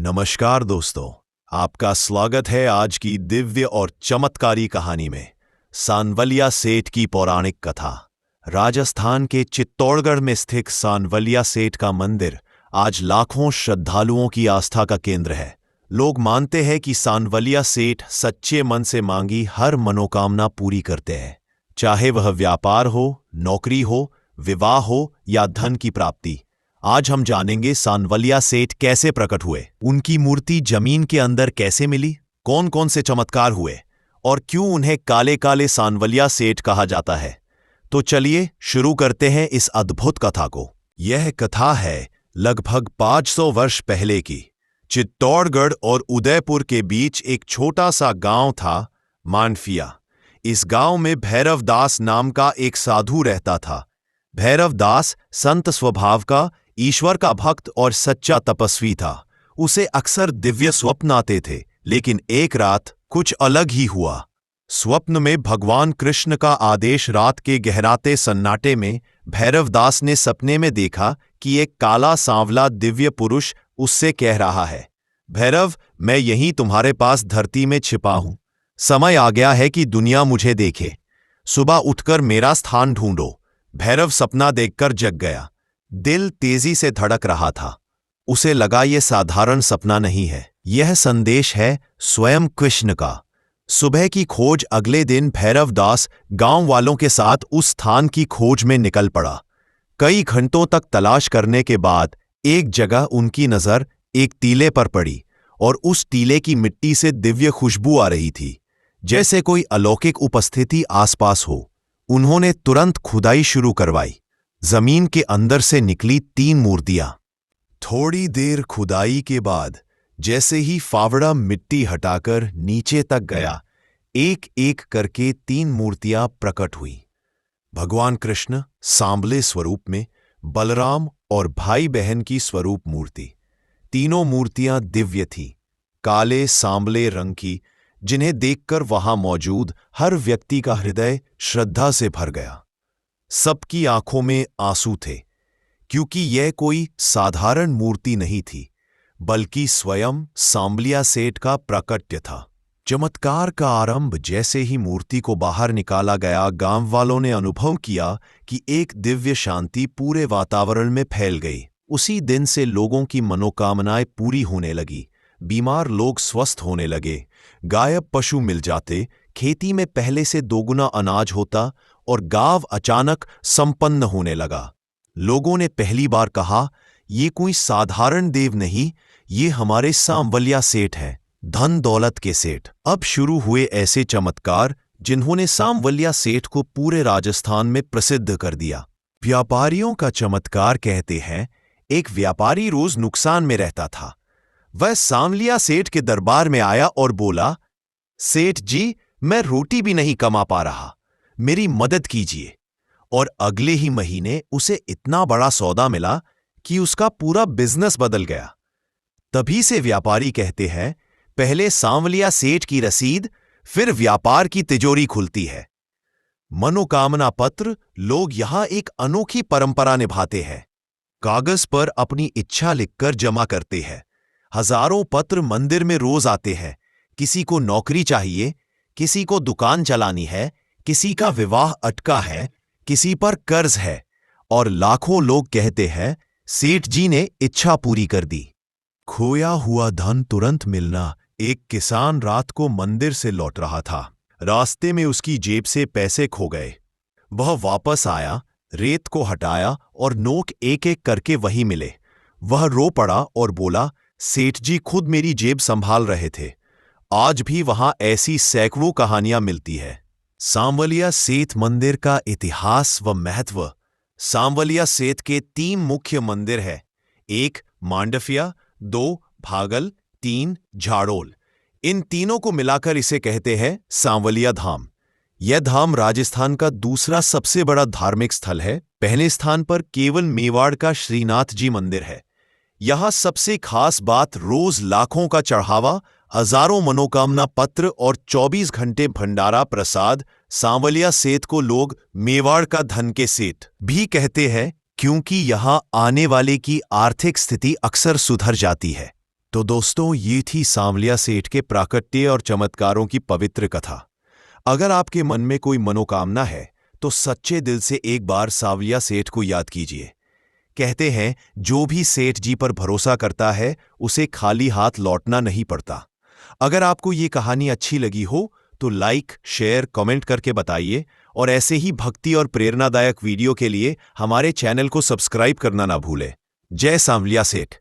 नमस्कार दोस्तों, आपका स्वागत है आज की दिव्य और चमत्कारी कहानी में। सांवलिया सेठ की पौराणिक कथा। राजस्थान के चित्तौड़गढ़ में स्थित सांवलिया सेठ का मंदिर आज लाखों श्रद्धालुओं की आस्था का केंद्र है। लोग मानते हैं कि सांवलिया सेठ सच्चे मन से मांगी हर मनोकामना पूरी करते हैं, चाहे वह व्यापार हो, नौकरी हो, विवाह हो या धन की प्राप्ति। आज हम जानेंगे सांवलिया सेठ कैसे प्रकट हुए, उनकी मूर्ति जमीन के अंदर कैसे मिली, कौन कौन से चमत्कार हुए और क्यों उन्हें काले काले सांवलिया सेठ कहा जाता है। तो चलिए शुरू करते हैं इस अद्भुत कथा को। यह कथा है लगभग 500 वर्ष पहले की। चित्तौड़गढ़ और उदयपुर के बीच एक छोटा सा गांव था, मानफिया। इस गांव में भैरव दास नाम का एक साधु रहता था। भैरव दास संत स्वभाव का, ईश्वर का भक्त और सच्चा तपस्वी था। उसे अक्सर दिव्य स्वप्न आते थे, लेकिन एक रात कुछ अलग ही हुआ। स्वप्न में भगवान कृष्ण का आदेश रात के गहराते सन्नाटे में भैरव दास ने सपने में देखा कि एक काला सांवला दिव्य पुरुष उससे कह रहा है, भैरव, मैं यहीं तुम्हारे पास धरती में छिपा हूं। समय आ गया है कि दुनिया मुझे देखे। सुबह उठकर मेरा स्थान ढूंढो। भैरव सपना देखकर जग गया। दिल तेजी से धड़क रहा था। उसे लगा यह साधारण सपना नहीं है, यह संदेश है स्वयं कृष्ण का। सुबह की खोज अगले दिन भैरव दास गांव वालों के साथ उस स्थान की खोज में निकल पड़ा। कई घंटों तक तलाश करने के बाद एक जगह उनकी नजर एक टीले पर पड़ी और उस टीले की मिट्टी से दिव्य खुशबू आ रही थी, जैसे कोई अलौकिक उपस्थिति आसपास हो। उन्होंने तुरंत खुदाई शुरू करवाई। जमीन के अंदर से निकली 3 मूर्तियां। थोड़ी देर खुदाई के बाद जैसे ही फावड़ा मिट्टी हटाकर नीचे तक गया, एक एक करके 3 मूर्तियां प्रकट हुई। भगवान कृष्ण सांवले स्वरूप में, बलराम और भाई बहन की स्वरूप मूर्ति। तीनों मूर्तियां दिव्य थीं, काले सांवले रंग की, जिन्हें देखकर वहां मौजूद हर व्यक्ति का हृदय श्रद्धा से भर गया। सबकी आंखों में आंसू थे, क्योंकि यह कोई साधारण मूर्ति नहीं थी, बल्कि स्वयं सांवलिया सेठ का प्राकट्य था। चमत्कार का आरंभ जैसे ही मूर्ति को बाहर निकाला गया, गांव वालों ने अनुभव किया कि एक दिव्य शांति पूरे वातावरण में फैल गई। उसी दिन से लोगों की मनोकामनाएं पूरी होने लगी। बीमार लोग स्वस्थ होने लगे, गायब पशु मिल जाते, खेती में पहले से दोगुना अनाज होता और गांव अचानक संपन्न होने लगा। लोगों ने पहली बार कहा, ये कोई साधारण देव नहीं, ये हमारे सांवलिया सेठ हैं, धन दौलत के सेठ। अब शुरू हुए ऐसे चमत्कार जिन्होंने सांवलिया सेठ को पूरे राजस्थान में प्रसिद्ध कर दिया। व्यापारियों का चमत्कार कहते हैं, एक व्यापारी रोज नुकसान में रहता था। वह सांवलिया सेठ के दरबार में आया और बोला, सेठ जी, मैं रोटी भी नहीं कमा पा रहा, मेरी मदद कीजिए। और अगले ही महीने उसे इतना बड़ा सौदा मिला कि उसका पूरा बिजनेस बदल गया। तभी से व्यापारी कहते हैं, पहले सांवलिया सेठ की रसीद, फिर व्यापार की तिजोरी खुलती है। मनोकामना पत्र लोग यहां एक अनोखी परंपरा निभाते हैं। कागज पर अपनी इच्छा लिखकर जमा करते हैं। हजारों पत्र मंदिर में रोज आते हैं। किसी को नौकरी चाहिए, किसी को दुकान चलानी है, किसी का विवाह अटका है, किसी पर कर्ज है, और लाखों लोग कहते हैं, सेठ जी ने इच्छा पूरी कर दी। खोया हुआ धन तुरंत मिलना। एक किसान रात को मंदिर से लौट रहा था। रास्ते में उसकी जेब से पैसे खो गए। वह वापस आया, रेत को हटाया और नोट एक एक करके वहीं मिले। वह रो पड़ा और बोला, सेठ जी खुद मेरी जेब संभाल रहे थे। आज भी वहां ऐसी सैकड़ों कहानियां मिलती है। सांवलिया सेठ मंदिर का इतिहास व महत्व। सांवलिया सेठ के 3 मुख्य मंदिर हैं। 1 मांडफिया, 2 भागल, 3 झाड़ोल। इन तीनों को मिलाकर इसे कहते हैं सांवलिया धाम। यह धाम राजस्थान का दूसरा सबसे बड़ा धार्मिक स्थल है। पहले स्थान पर केवल मेवाड़ का श्रीनाथ जी मंदिर है। यहां सबसे खास बात रोज लाखों का चढ़ावा, हजारों मनोकामना पत्र और 24 घंटे भंडारा प्रसाद। सांवलिया सेठ को लोग मेवाड़ का धन के सेठ भी कहते हैं, क्योंकि यहां आने वाले की आर्थिक स्थिति अक्सर सुधर जाती है। तो दोस्तों, ये थी सांवलिया सेठ के प्राकट्य और चमत्कारों की पवित्र कथा। अगर आपके मन में कोई मनोकामना है तो सच्चे दिल से एक बार सांवलिया सेठ को याद कीजिए। कहते हैं, जो भी सेठ जी पर भरोसा करता है उसे खाली हाथ लौटना नहीं पड़ता। अगर आपको ये कहानी अच्छी लगी हो तो लाइक, शेयर, कमेंट करके बताइए और ऐसे ही भक्ति और प्रेरणादायक वीडियो के लिए हमारे चैनल को सब्सक्राइब करना ना भूलें। जय सांवलिया सेठ।